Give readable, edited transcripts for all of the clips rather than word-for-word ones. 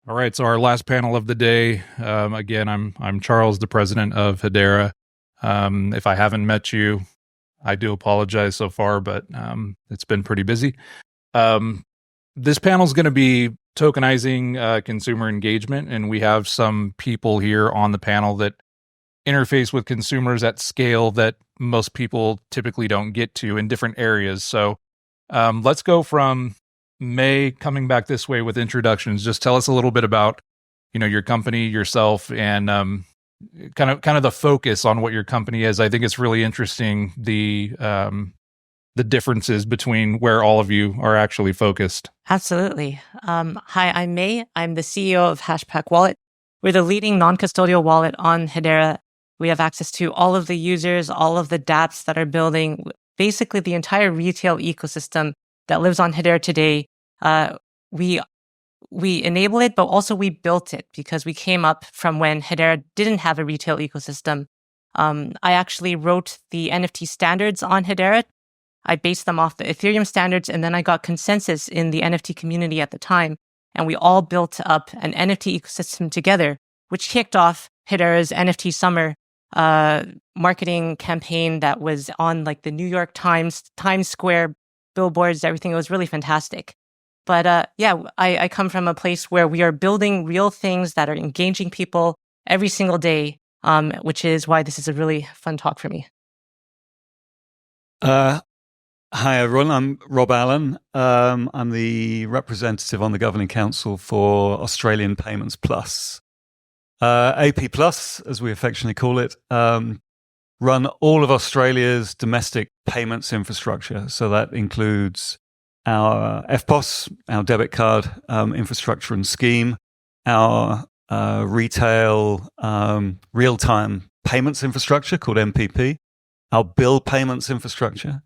All right, so our last panel of the day. Again, I'm Charles, the president of Hedera. If I haven't met you, I do apologize so far, but it's been pretty busy. This panel is going to be tokenizing consumer engagement, and we have some people here on the panel that interface with consumers at scale that most people typically don't get to in different areas. So let's go from May coming back this way with introductions. Just tell us a little bit about, your company, yourself, and kind of the focus on what your company is. I think it's really interesting the differences between where all of you are actually focused. Absolutely. Hi, I'm May. I'm the CEO of Hashpack Wallet. We're the leading non-custodial wallet on Hedera. We have access to all of the users, all of the dApps that are building, basically the entire retail ecosystem that lives on Hedera today. We enable it, but also we built it because we came up from when Hedera didn't have a retail ecosystem. I actually wrote the NFT standards on Hedera. I based them off the Ethereum standards, and then I got consensus in the NFT community at the time, and we all built up an NFT ecosystem together, which kicked off Hedera's NFT Summer marketing campaign that was on like the New York Times Square billboards, everything. It was really fantastic. But I come from a place where we are building real things that are engaging people every single day, which is why this is a really fun talk for me. Hi, everyone. I'm Rob Allen. I'm the representative on the Governing Council for Australian Payments Plus. AP Plus, as we affectionately call it, run all of Australia's domestic payments infrastructure. So that includes our FPOS, our debit card infrastructure and scheme, our retail real-time payments infrastructure called MPP, our bill payments infrastructure.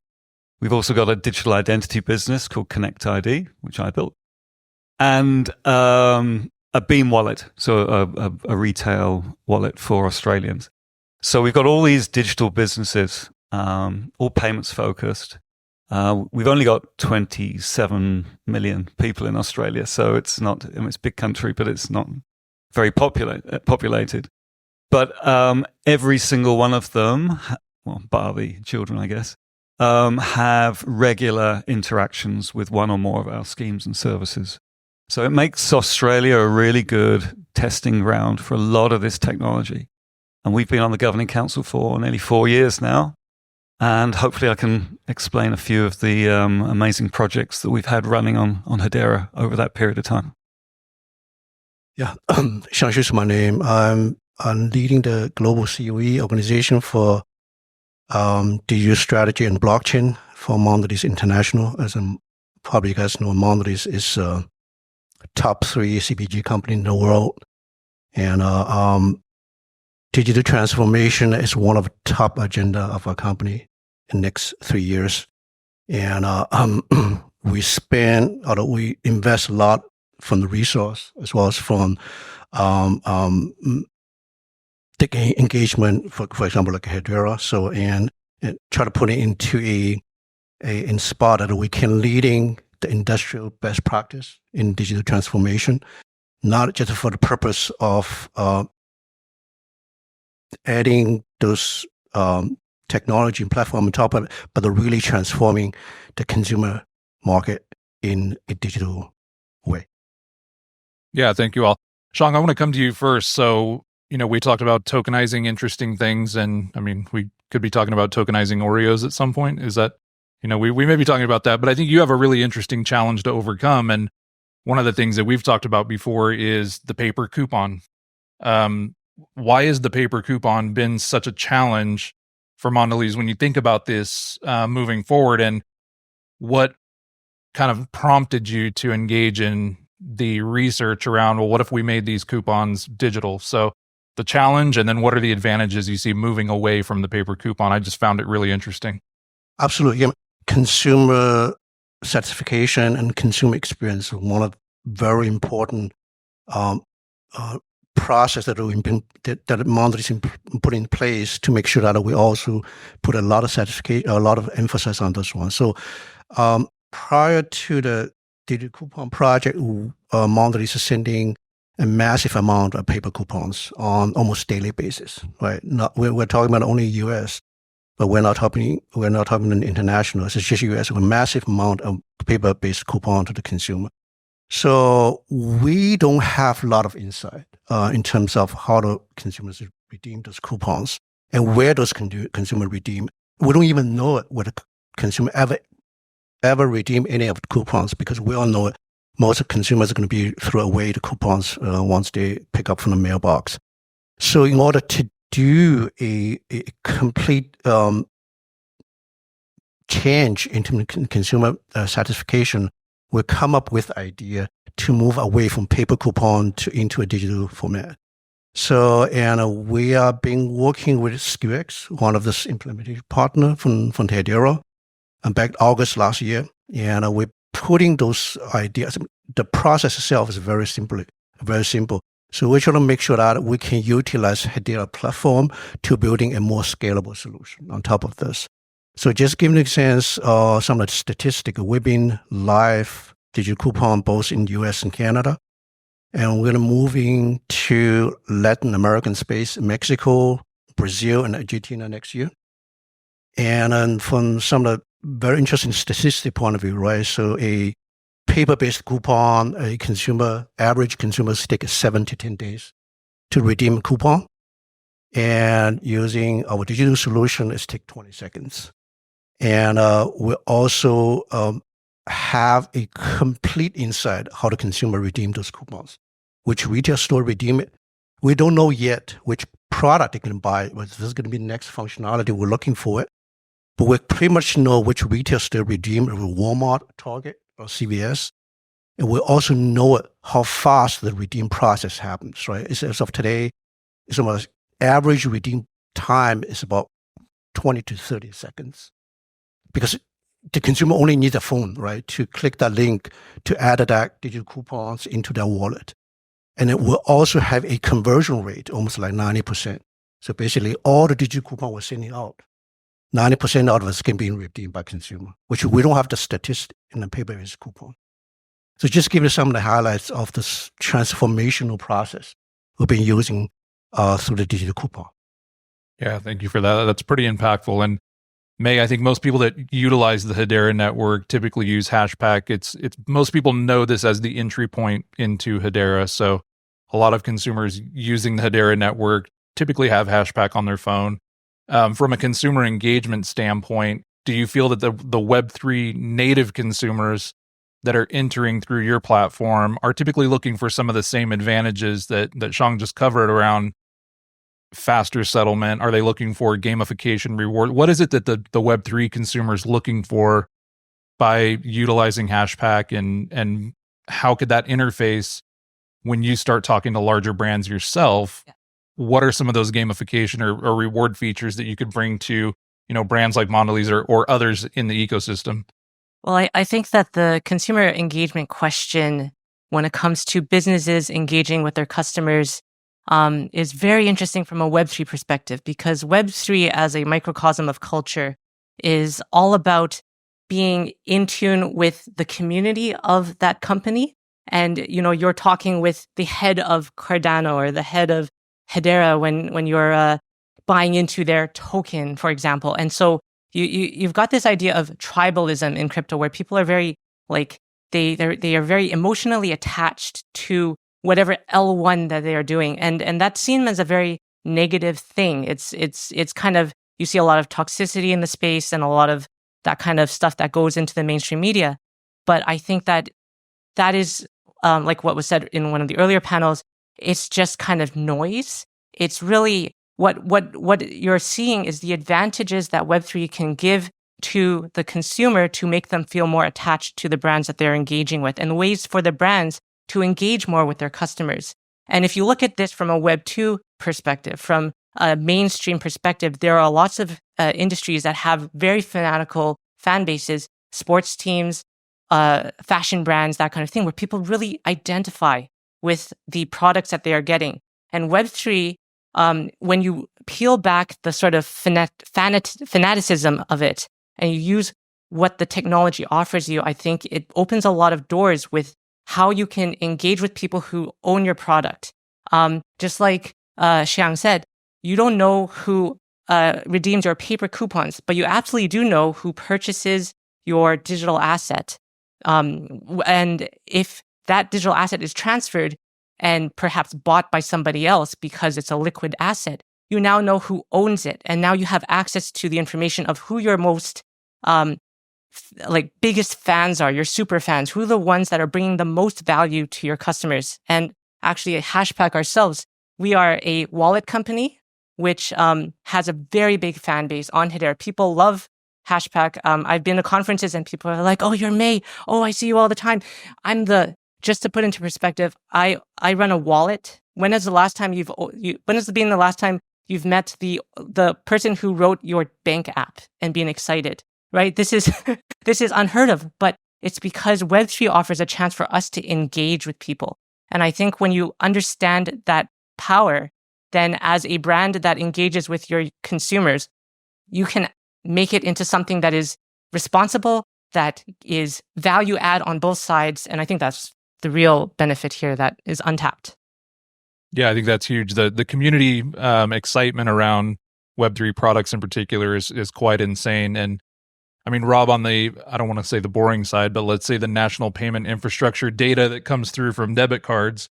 We've also got a digital identity business called Connect ID, which I built, and a Beam wallet, so a retail wallet for Australians. So we've got all these digital businesses, all payments focused. We've only got 27 million people in Australia, so it's not, it's a big country, but it's not very populated. But every single one of them, well, bar the children, I guess, have regular interactions with one or more of our schemes and services. So it makes Australia a really good testing ground for a lot of this technology. And we've been on the Governing Council for nearly 4 years now. And hopefully I can explain a few of the amazing projects that we've had running on Hedera over that period of time. Yeah, Xiang is my name. I'm leading the global COE organization for digital strategy and blockchain for Mondelēz International. As probably you guys know, Mondelēz is a top 3 CPG company in the world. And digital transformation is one of the top agenda of our company in the next 3 years. And we invest a lot from the resource as well as from the engagement, for example, like Hedera. So, and try to put it into a spot that we can leading the industrial best practice in digital transformation, not just for the purpose of adding those technology and platform on top of it, but they're really transforming the consumer market in a digital way. Yeah, thank you all. Xiang, I want to come to you first. So, we talked about tokenizing interesting things, and I mean, we could be talking about tokenizing Oreos at some point. Is that, we may be talking about that, but I think you have a really interesting challenge to overcome. And one of the things that we've talked about before is the paper coupon. Why has the paper coupon been such a challenge for Mondelēz when you think about this moving forward? And what kind of prompted you to engage in the research around, well, what if we made these coupons digital? So the challenge, and then what are the advantages you see moving away from the paper coupon? I just found it really interesting. Absolutely. Yeah. Consumer satisfaction and consumer experience are one of the very important process that Mondelēz put in place to make sure that we also put a lot of emphasis on this one. So prior to the digital coupon project, Mondelēz is sending a massive amount of paper coupons on almost daily basis, right? We're talking about only U.S., but we're not talking international. It's just U.S. with a massive amount of paper-based coupon to the consumer. So we don't have a lot of insight in terms of how the consumers redeem those coupons and where those consumer redeem. We don't even know it whether consumer ever redeem any of the coupons, because we all know it. Most consumers are going to be throw away the coupons once they pick up from the mailbox. So in order to do a complete change in consumer satisfaction, we come up with idea to move away from paper coupon into a digital format. So, and we are been working with SKUX, one of the implementation partner from Hedera, back August last year, and we're putting those ideas. The process itself is very simple. So we're trying to make sure that we can utilize Hedera platform to building a more scalable solution on top of this. So just giving a sense, some of the statistics, we've been live digital coupon both in US and Canada. And we're going to moving to Latin American space, Mexico, Brazil, and Argentina next year. And from some of the very interesting statistic point of view, right? So a paper-based coupon, average consumers take 7 to 10 days to redeem a coupon. And using our digital solution, it's take 20 seconds. And we also have a complete insight how the consumer redeem those coupons, which retail store redeem it. We don't know yet which product they can buy, but this is going to be the next functionality we're looking for it. But we pretty much know which retail store redeem it with Walmart, Target, or CVS. And we also know how fast the redeem process happens, right? As of today, it's almost average redeem time is about 20 to 30 seconds. Because the consumer only needs a phone, right, to click that link to add that digital coupons into their wallet. And it will also have a conversion rate, almost like 90%. So basically, all the digital coupon we're sending out, 90% out of it can be redeemed by consumer, which we don't have the statistic in the paper-based coupon. So just give you some of the highlights of this transformational process we've been using through the digital coupon. Yeah, thank you for that. That's pretty impactful. And May, I think most people that utilize the Hedera network typically use Hashpack. It's most people know this as the entry point into Hedera. So a lot of consumers using the Hedera network typically have Hashpack on their phone. From a consumer engagement standpoint, do you feel that the Web3 native consumers that are entering through your platform are typically looking for some of the same advantages that Xiang just covered around faster settlement? Are they looking for gamification reward? What is it that the Web3 consumer is looking for by utilizing Hashpack, and how could that interface when you start talking to larger brands yourself? Yeah. What are some of those gamification or reward features that you could bring to, brands like Mondelēz or others in the ecosystem? Well, I think that the consumer engagement question, when it comes to businesses engaging with their customers, is very interesting from a Web3 perspective, because Web3 as a microcosm of culture is all about being in tune with the community of that company. And, you're talking with the head of Cardano or the head of Hedera when you're buying into their token, for example. And so you've got this idea of tribalism in crypto, where people are very they are very emotionally attached to whatever L1 that they are doing, and that's seen as a very negative thing. It's kind of, you see a lot of toxicity in the space and a lot of that kind of stuff that goes into the mainstream media. But I think that is like what was said in one of the earlier panels. It's just kind of noise. It's really what you're seeing is the advantages that Web3 can give to the consumer to make them feel more attached to the brands that they're engaging with, and ways for the brands to engage more with their customers. And if you look at this from a Web2 perspective, from a mainstream perspective, there are lots of industries that have very fanatical fan bases, sports teams, fashion brands, that kind of thing, where people really identify with the products that they are getting. And Web3, when you peel back the sort of fanaticism of it, and you use what the technology offers you, I think it opens a lot of doors with how you can engage with people who own your product. Just like Xiang said, you don't know who redeems your paper coupons, but you absolutely do know who purchases your digital asset. And if that digital asset is transferred and perhaps bought by somebody else because it's a liquid asset, you now know who owns it. And now you have access to the information of who your most biggest fans are, your super fans, who are the ones that are bringing the most value to your customers. And actually at Hashpack ourselves, we are a wallet company, which has a very big fan base on Hedera. People love Hashpack. I've been to conferences and people are like, oh, you're May. Oh, I see you all the time. Just to put into perspective, I run a wallet. When has been the last time you've met the person who wrote your bank app and been excited, right? This is unheard of, but it's because Web3 offers a chance for us to engage with people. And I think when you understand that power, then as a brand that engages with your consumers, you can make it into something that is responsible, that is value add on both sides. And I think that's the real benefit here that is untapped. Yeah, I think that's huge. The community excitement around Web3 products in particular is quite insane. And I mean, Rob, on I don't want to say the boring side, but let's say the national payment infrastructure data that comes through from debit cards.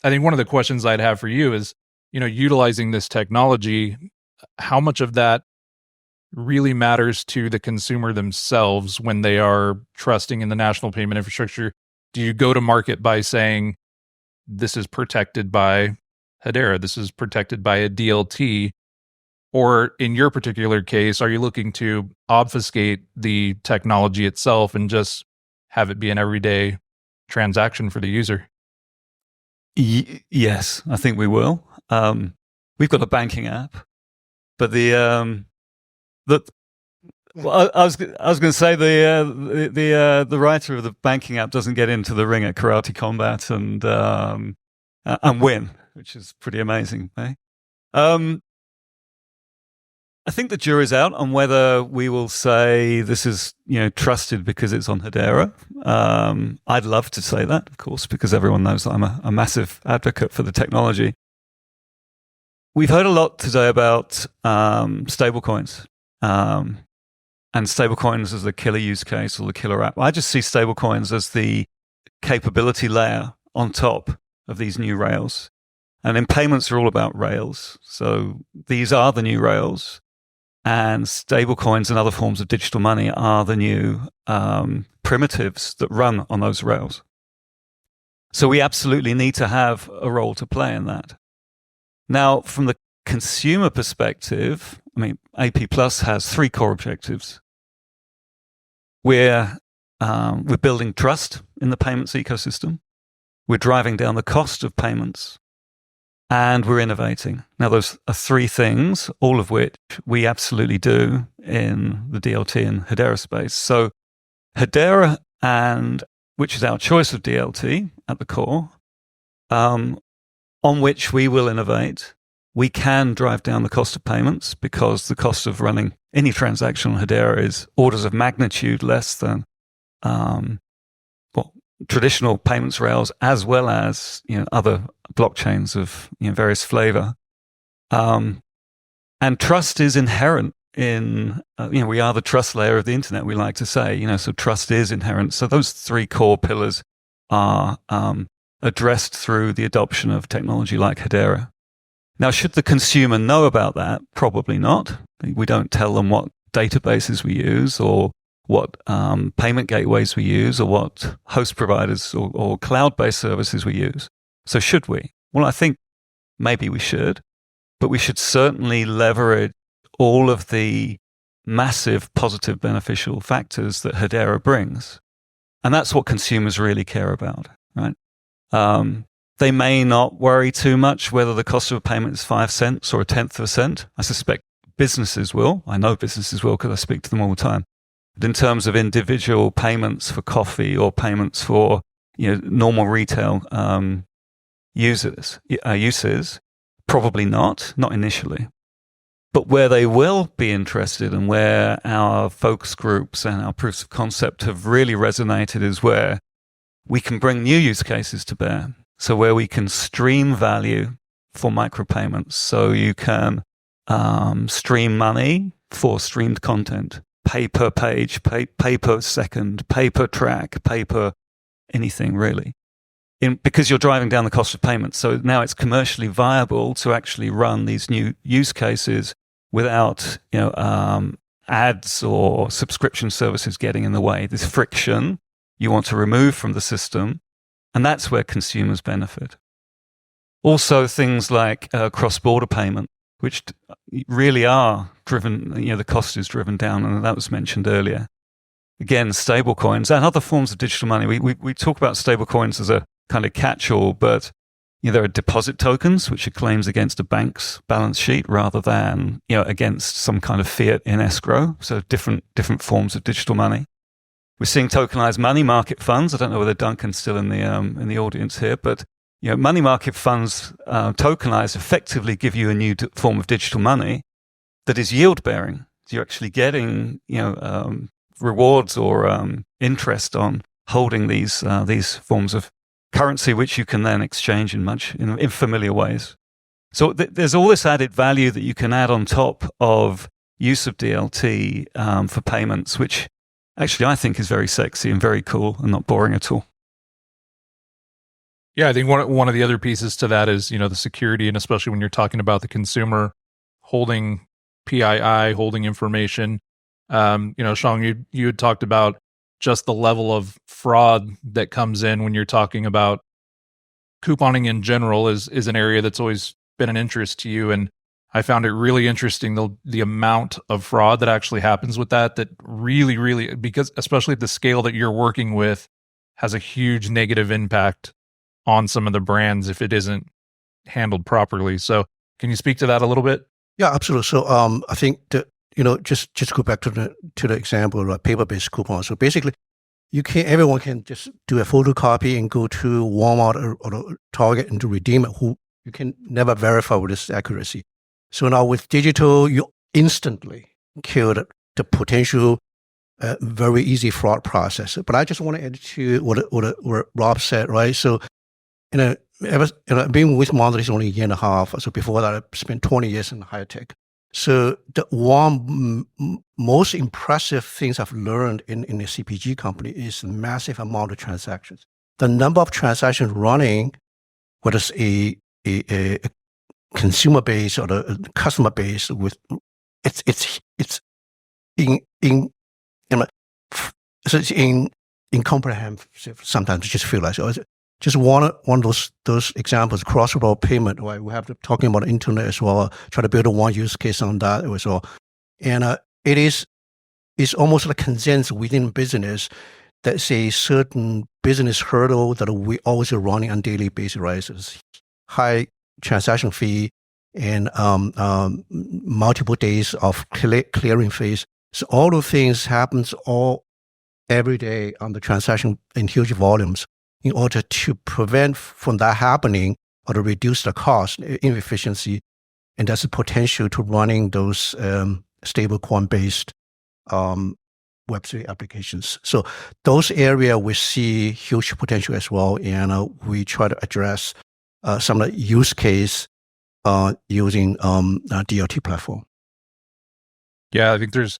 I think one of the questions I'd have for you is, utilizing this technology, how much of that really matters to the consumer themselves when they are trusting in the national payment infrastructure? Do you go to market by saying, this is protected by Hedera, this is protected by a DLT? Or in your particular case, are you looking to obfuscate the technology itself and just have it be an everyday transaction for the user? Yes, I think we will. We've got a banking app, but I was going to say the writer of the banking app doesn't get into the ring at Karate Combat and win, which is pretty amazing. Eh? I think the jury's out on whether we will say this is trusted because it's on Hedera. I'd love to say that, of course, because everyone knows that I'm a massive advocate for the technology. We've heard a lot today about stablecoins. And stablecoins as the killer use case or the killer app. I just see stablecoins as the capability layer on top of these new rails. And then payments are all about rails. So these are the new rails. And stablecoins and other forms of digital money are the new primitives that run on those rails. So we absolutely need to have a role to play in that. Now, from the consumer perspective, I mean, AP Plus has 3 core objectives. We're building trust in the payments ecosystem. We're driving down the cost of payments. And we're innovating. Now, those are 3 things, all of which we absolutely do in the DLT and Hedera space. So Hedera, which is our choice of DLT at the core, on which we will innovate, we can drive down the cost of payments because the cost of running any transaction on Hedera is orders of magnitude less than traditional payments rails, as well as other blockchains of various flavor. And trust is inherent in we are the trust layer of the internet, we like to say. So trust is inherent. So those 3 core pillars are addressed through the adoption of technology like Hedera. Now, should the consumer know about that? Probably not. We don't tell them what databases we use or what payment gateways we use or what host providers or cloud-based services we use. So should we? Well, I think maybe we should, but we should certainly leverage all of the massive positive beneficial factors that Hedera brings. And that's what consumers really care about, right? They may not worry too much whether the cost of a payment is 5 cents or 1/10 of a cent. I suspect businesses will. I know businesses will because I speak to them all the time. But in terms of individual payments for coffee or payments for normal retail uses, probably not initially. But where they will be interested and where our focus groups and our proofs of concept have really resonated is where we can bring new use cases to bear. So where we can stream value for micropayments. So you can stream money for streamed content, pay per page, pay per second, pay per track, pay per anything really. Because you're driving down the cost of payments. So now it's commercially viable to actually run these new use cases without, ads or subscription services getting in the way. This friction you want to remove from the system, and that's where consumers benefit. Also, things like cross-border payment, which really are driven, the cost is driven down, and that was mentioned earlier. Again, stable coins and other forms of digital money. We talk about stable coins as a kind of catch-all, but there are deposit tokens, which are claims against a bank's balance sheet rather than against some kind of fiat in escrow. So different forms of digital money. We're seeing tokenized money market funds. I don't know whether Duncan's still in the audience here, but money market funds tokenized effectively give you a new form of digital money that is yield bearing. So you're actually getting rewards or interest on holding these forms of currency, which you can then exchange in familiar ways. So there's all this added value that you can add on top of use of DLT for payments, which actually I think is very sexy and very cool and not boring at all. Yeah, I think one of the other pieces to that is, the security, and especially when you're talking about the consumer holding PII, holding information. Xiang, you had talked about just the level of fraud that comes in when you're talking about couponing in general is an area that's always been an interest to you. And I found it really interesting, the amount of fraud that actually happens with that really, really, because especially at the scale that you're working with, has a huge negative impact on some of the brands if it isn't handled properly. So can you speak to that a little bit? Yeah, absolutely. So I think that, just go back to the example, like paper-based coupons. So basically, everyone can just do a photocopy and go to Walmart or Target and to redeem it. You can never verify with this accuracy. So now with digital, you instantly kill the potential very easy fraud process. But I just want to add to what Rob said, right? So, I've been with Mondelēz only a year and a half. So before that, I spent 20 years in high tech. So the one most impressive things I've learned in a CPG company is the massive amount of transactions. The number of transactions running, whether it's a consumer base or the customer base, it's incomprehensive. Sometimes you just feel like just one of those examples, cross-border payment, right? We have to talking about the internet as well, try to build one use case on that as well. And it's almost like consensus within business that's a certain business hurdle that we always are running on a daily basis, right? So it's high transaction fee and multiple days of clearing fees. So all those things happens every day on the transaction in huge volumes. In order to prevent from that happening or to reduce the cost, inefficiency, and there's a potential to running those stablecoin-based Web3 applications. So those areas we see huge potential as well, and we try to address some of the use case using DLT platform. Yeah, I think there's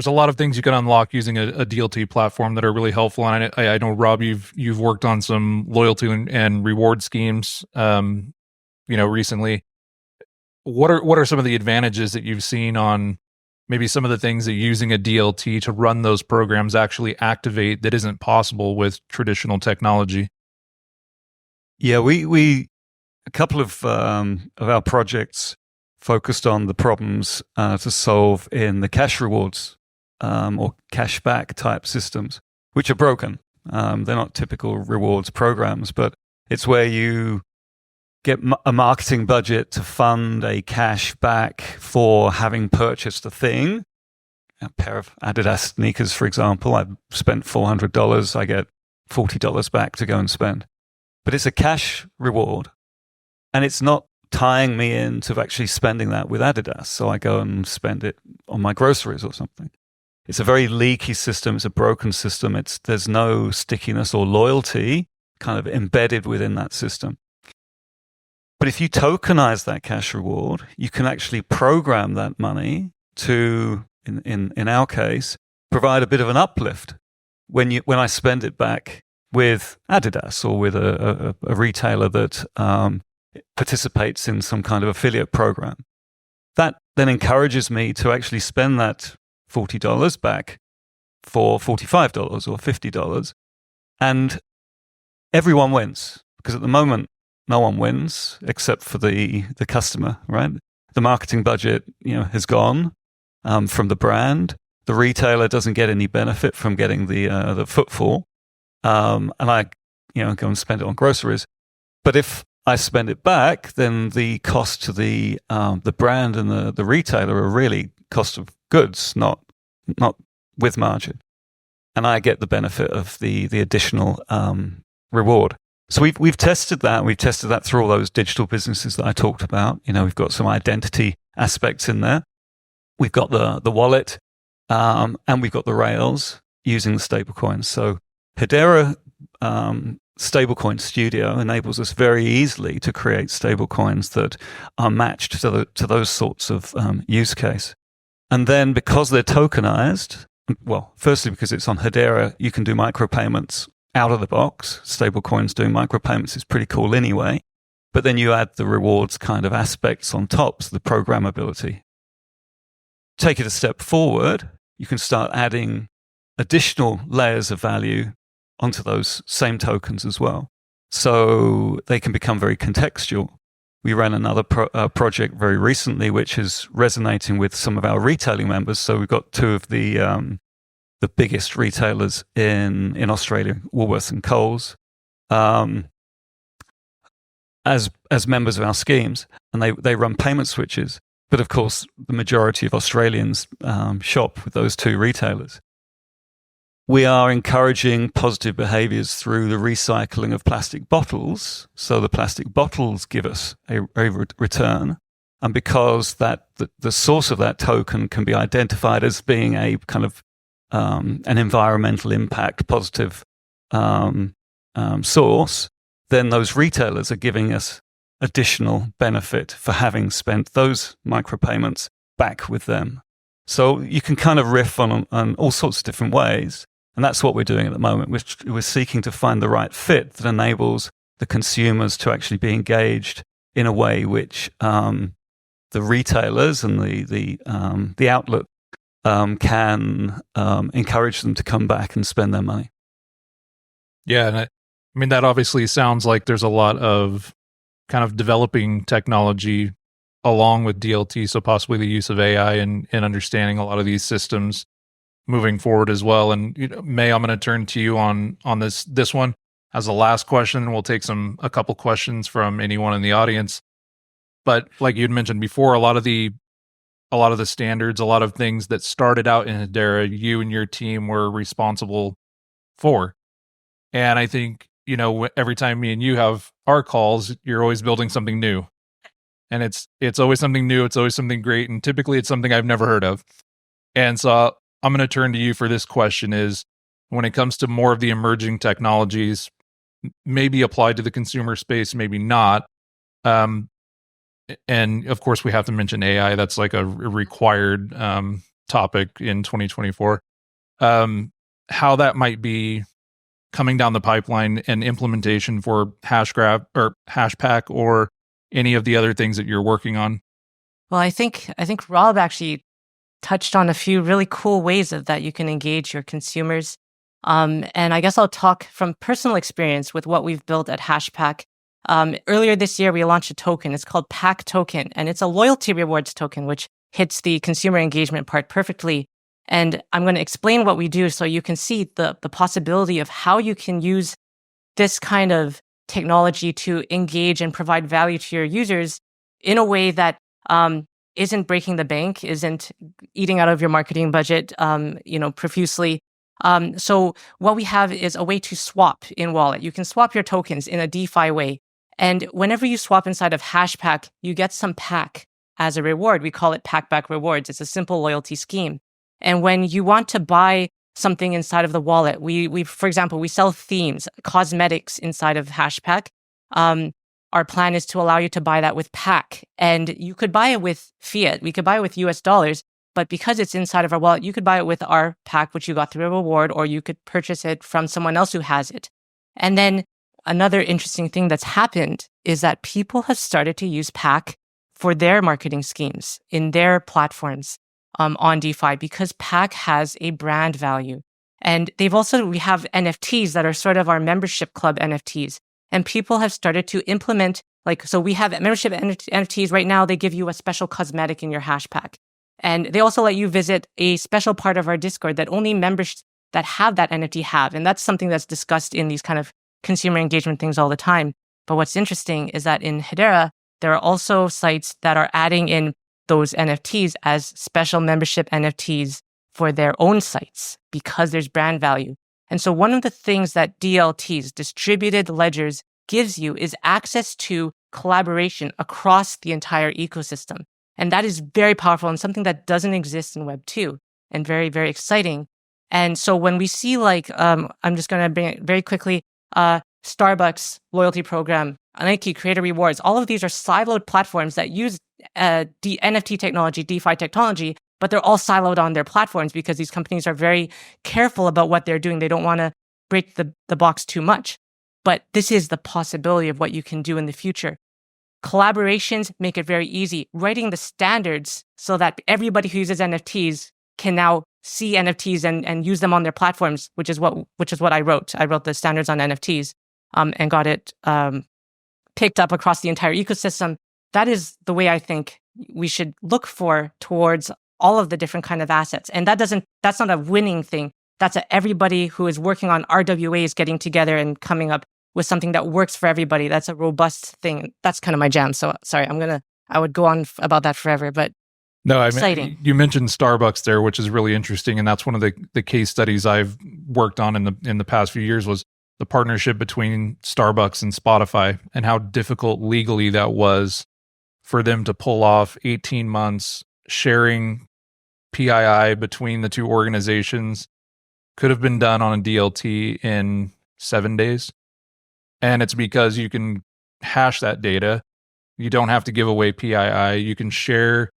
a lot of things you can unlock using a DLT platform that are really helpful. And I know, Rob, you've worked on some loyalty and reward schemes, recently. What are some of the advantages that you've seen on maybe some of the things that using a DLT to run those programs actually activate that isn't possible with traditional technology? Yeah, we a couple of our projects focused on the problems to solve in the cash rewards or cashback type systems, which are broken. They're not typical rewards programs, but it's where you get a marketing budget to fund a cash back for having purchased a thing. A pair of Adidas sneakers, for example, I've spent $400, I get $40 back to go and spend. But it's a cash reward, and it's not tying me into actually spending that with Adidas. So I go and spend it on my groceries or something. It's a very leaky system. It's a broken system. There's no stickiness or loyalty kind of embedded within that system. But if you tokenize that cash reward, you can actually program that money to, in our case, provide a bit of an uplift when I spend it back with Adidas or with a retailer that participates in some kind of affiliate program. That then encourages me to actually spend that $40 back for $45 or $50, and everyone wins, because at the moment no one wins except for the customer, right? The marketing budget, has gone from the brand. The retailer doesn't get any benefit from getting the footfall, and I go and spend it on groceries. But if I spend it back, then the cost to the brand and the retailer are really cost of goods, not with margin, and I get the benefit of the additional reward. So we've tested that. We've tested that through all those digital businesses that I talked about. We've got some identity aspects in there. We've got the wallet, and we've got the rails using the stablecoins. So Hedera Stablecoin Studio enables us very easily to create stablecoins that are matched to those sorts of use case. And then because they're tokenized, well, firstly because it's on Hedera, you can do micropayments out of the box. Stablecoins doing micropayments is pretty cool anyway. But then you add the rewards kind of aspects on top, so the programmability. Take it a step forward, you can start adding additional layers of value onto those same tokens as well. So they can become very contextual. We ran another project very recently, which is resonating with some of our retailing members. So we've got two of the biggest retailers in Australia, Woolworths and Coles, as members of our schemes, and they run payment switches. But of course, the majority of Australians shop with those two retailers. We are encouraging positive behaviors through the recycling of plastic bottles. So the plastic bottles give us a return. And because the source of that token can be identified as being a kind of an environmental impact positive source, then those retailers are giving us additional benefit for having spent those micropayments back with them. So you can kind of riff on all sorts of different ways. And that's what we're doing at the moment. We're seeking to find the right fit that enables the consumers to actually be engaged in a way which the retailers and the outlet can encourage them to come back and spend their money. Yeah, and I mean, that obviously sounds like there's a lot of kind of developing technology along with DLT, so possibly the use of AI and understanding a lot of these systems moving forward as well. And May, I'm going to turn to you on this one as the last question. We'll take a couple questions from anyone in the audience. But like you'd mentioned before, a lot of the standards, a lot of things that started out in Hedera, you and your team were responsible for. And I think, every time me and you have our calls, you're always building something new. And it's always something new. It's always something great. And typically it's something I've never heard of. And so I'm going to turn to you for this question is, when it comes to more of the emerging technologies, maybe applied to the consumer space, maybe not. And of course, we have to mention AI. That's like a required topic in 2024. How that might be coming down the pipeline and implementation for Hashgraph or Hashpack or any of the other things that you're working on. Well, I think Rob actually touched on a few really cool ways that you can engage your consumers. And I guess I'll talk from personal experience with what we've built at Hashpack. Earlier this year, we launched a token. It's called Pack Token, and it's a loyalty rewards token, which hits the consumer engagement part perfectly. And I'm going to explain what we do so you can see the possibility of how you can use this kind of technology to engage and provide value to your users in a way that isn't breaking the bank, isn't eating out of your marketing budget, profusely. So what we have is a way to swap in wallet. You can swap your tokens in a DeFi way. And whenever you swap inside of Hashpack, you get some pack as a reward. We call it Pack Back Rewards. It's a simple loyalty scheme. And when you want to buy something inside of the wallet, we for example, we sell themes, cosmetics inside of Hashpack. Our plan is to allow you to buy that with Pack, and you could buy it with fiat. We could buy it with US dollars, but because it's inside of our wallet, you could buy it with our Pack, which you got through a reward, or you could purchase it from someone else who has it. And then another interesting thing that's happened is that people have started to use Pack for their marketing schemes in their platforms on DeFi because Pack has a brand value. And we have NFTs that are sort of our membership club NFTs. And people have started to implement, so we have membership NFTs right now. They give you a special cosmetic in your Hashpack. And they also let you visit a special part of our Discord that only members that have that NFT have. And that's something that's discussed in these kind of consumer engagement things all the time. But what's interesting is that in Hedera, there are also sites that are adding in those NFTs as special membership NFTs for their own sites because there's brand value. And so one of the things that DLTs, distributed ledgers, gives you is access to collaboration across the entire ecosystem. And that is very powerful and something that doesn't exist in Web 2 and very, very exciting. And so when we see I'm just going to bring it very quickly, Starbucks loyalty program, Nike creator rewards, all of these are siloed platforms that use NFT technology, DeFi technology, but they're all siloed on their platforms because these companies are very careful about what they're doing. They don't want to break the box too much. But this is the possibility of what you can do in the future. Collaborations make it very easy. Writing the standards so that everybody who uses NFTs can now see NFTs and use them on their platforms, which is what I wrote. I wrote the standards on NFTs and got it picked up across the entire ecosystem. That is the way I think we should look for towards all of the different kind of assets. And that's not a winning thing. That's everybody who is working on RWAs getting together and coming up with something that works for everybody. That's a robust thing. That's kind of my jam. So sorry, I would go on about that forever, but no, exciting. You mentioned Starbucks there, which is really interesting. And that's one of the case studies I've worked on in the past few years was the partnership between Starbucks and Spotify and how difficult legally that was for them to pull off 18 months sharing PII between the two organizations. Could have been done on a DLT in 7 days. And it's because you can hash that data. You don't have to give away PII. You can share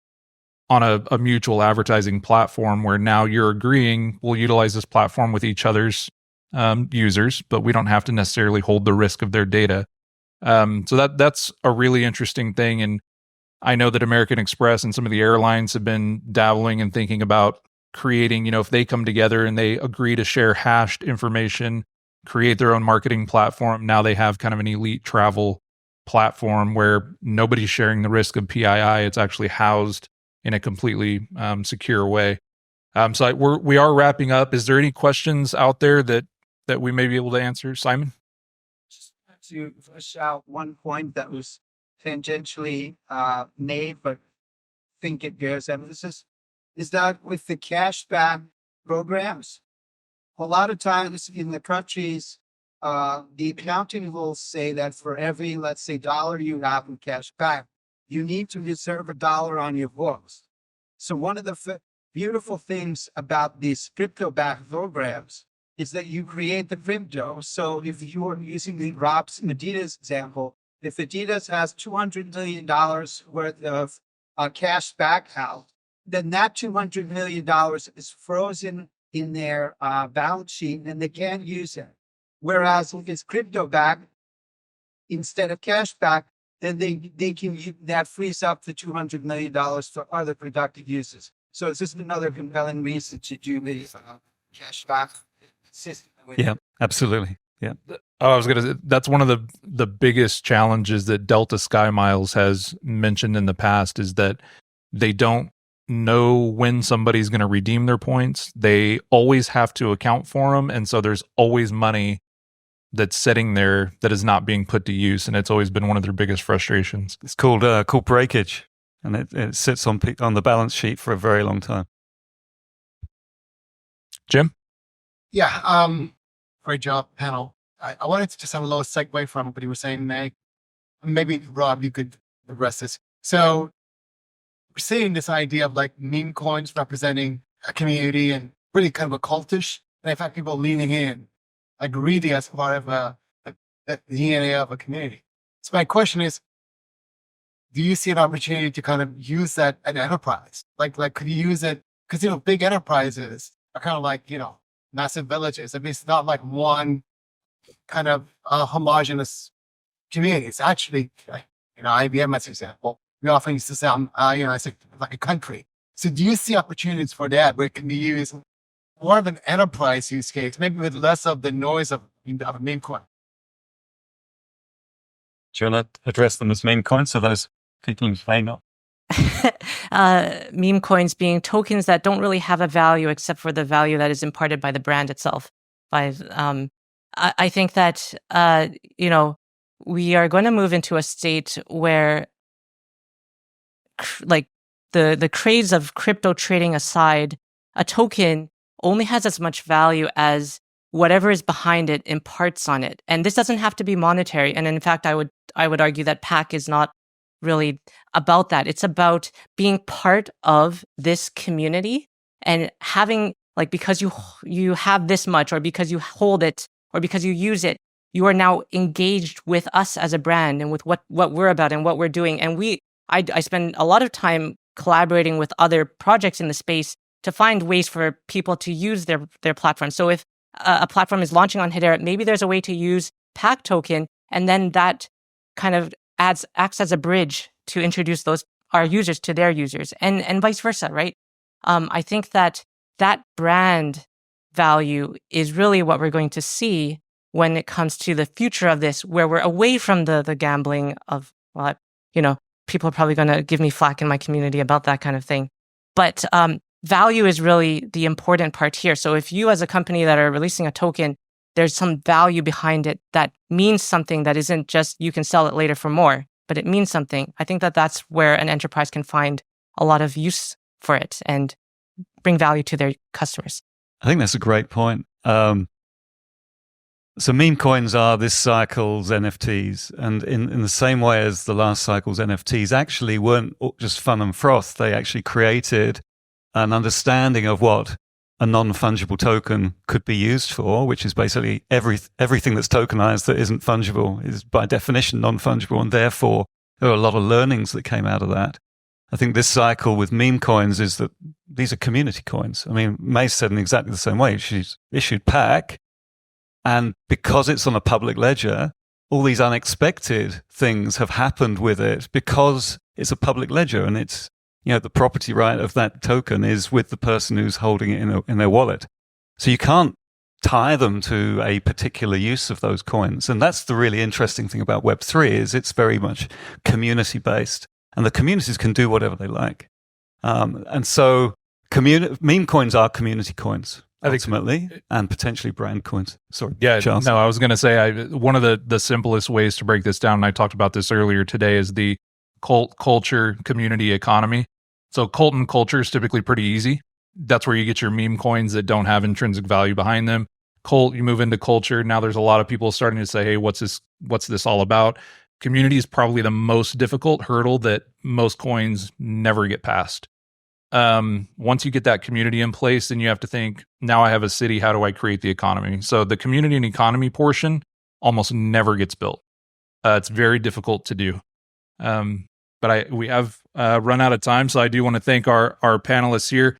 on a mutual advertising platform where now you're agreeing we'll utilize this platform with each other's users, but we don't have to necessarily hold the risk of their data. So that's a really interesting thing. And I know that American Express and some of the airlines have been dabbling and thinking about creating, if they come together and they agree to share hashed information, create their own marketing platform. Now they have kind of an elite travel platform where nobody's sharing the risk of PII. It's actually housed in a completely secure way. So we are wrapping up. Is there any questions out there that we may be able to answer? Simon? Just to flesh out one point that was tangentially made, but I think it bears emphasis, is that with the cashback programs, a lot of times in the countries, the accounting rules say that for every, let's say, $1 you have in cash back, you need to reserve $1 on your books. So one of the beautiful things about these crypto-backed programs is that you create the crypto. So if you are using the Rob's Adidas example, if Adidas has $200 million worth of cash back out, then that $200 million is frozen in their balance sheet and they can't use it. Whereas if it's crypto back instead of cash back, then they can that frees up the $200 million for other productive uses. So it's just another compelling reason to do the cash back system. Yeah, absolutely. Yeah. I was going to say, that's one of the biggest challenges that Delta Sky Miles has mentioned in the past is that they don't know when somebody's going to redeem their points. They always have to account for them. And so there's always money that's sitting there that is not being put to use. And it's always been one of their biggest frustrations. It's called breakage. And it sits on the balance sheet for a very long time. Jim? Yeah. Great job, panel. I wanted to just have a little segue from what you were saying, Meg. Maybe, Rob, you could address this. So we're seeing this idea of like meme coins representing a community and really kind of a cultish. And in fact, people leaning in, like really as part of the DNA of a community. So my question is, do you see an opportunity to kind of use that at enterprise? Like could you use it? Because, big enterprises are kind of like, massive villages. I mean, it's not like one kind of homogenous community. It's actually, IBM as an example. We often used to say, it's like a country. So do you see opportunities for that where it can be used more of an enterprise use case, maybe with less of the noise of a meme coin? Do you want to address them as meme coins so those people who may not? Meme coins being tokens that don't really have a value except for the value that is imparted by the brand itself. I think that, we are going to move into a state where like the craze of crypto trading aside, a token only has as much value as whatever is behind it imparts on it. And this doesn't have to be monetary. And in fact, I would argue that PAC is not really about that. It's about being part of this community and having, like, because you have this much, or because you hold it, or because you use it, you are now engaged with us as a brand and with what we're about and what we're doing. And I spend a lot of time collaborating with other projects in the space to find ways for people to use their platform. So if a platform is launching on Hedera, maybe there's a way to use PAC token, and then that kind of acts as a bridge to introduce our users to their users, and vice versa, right? I think that brand value is really what we're going to see when it comes to the future of this, where we're away from the gambling of, people are probably going to give me flack in my community about that kind of thing. But value is really the important part here. So if you as a company that are releasing a token, there's some value behind it that means something, that isn't just you can sell it later for more, but it means something. I think that that's where an enterprise can find a lot of use for it and bring value to their customers. I think that's a great point. So meme coins are this cycle's NFTs. And in the same way as the last cycle's NFTs actually weren't just fun and froth, they actually created an understanding of what a non-fungible token could be used for, which is basically everything that's tokenized that isn't fungible is by definition non-fungible. And therefore, there are a lot of learnings that came out of that. I think this cycle with meme coins is that these are community coins. I mean, May said in exactly the same way. She's issued PAC, and because it's on a public ledger, all these unexpected things have happened with it because it's a public ledger, and it's, the property right of that token is with the person who's holding it in their wallet. So you can't tie them to a particular use of those coins. And that's the really interesting thing about Web3 is it's very much community based, and the communities can do whatever they like. And so meme coins are community coins ultimately, and potentially brand coins. Sorry. Yeah, Charles. No, I was going to say one of the simplest ways to break this down, and I talked about this earlier today, is the cult culture community economy. So cult and culture is typically pretty easy. That's where you get your meme coins that don't have intrinsic value behind them. Cult, you move into culture. Now there's a lot of people starting to say, hey, what's this all about? Community is probably the most difficult hurdle that most coins never get past. Once you get that community in place, then you have to think, now I have a city, how do I create the economy? So the community and economy portion almost never gets built. It's very difficult to do. But we have run out of time, so I do want to thank our panelists here.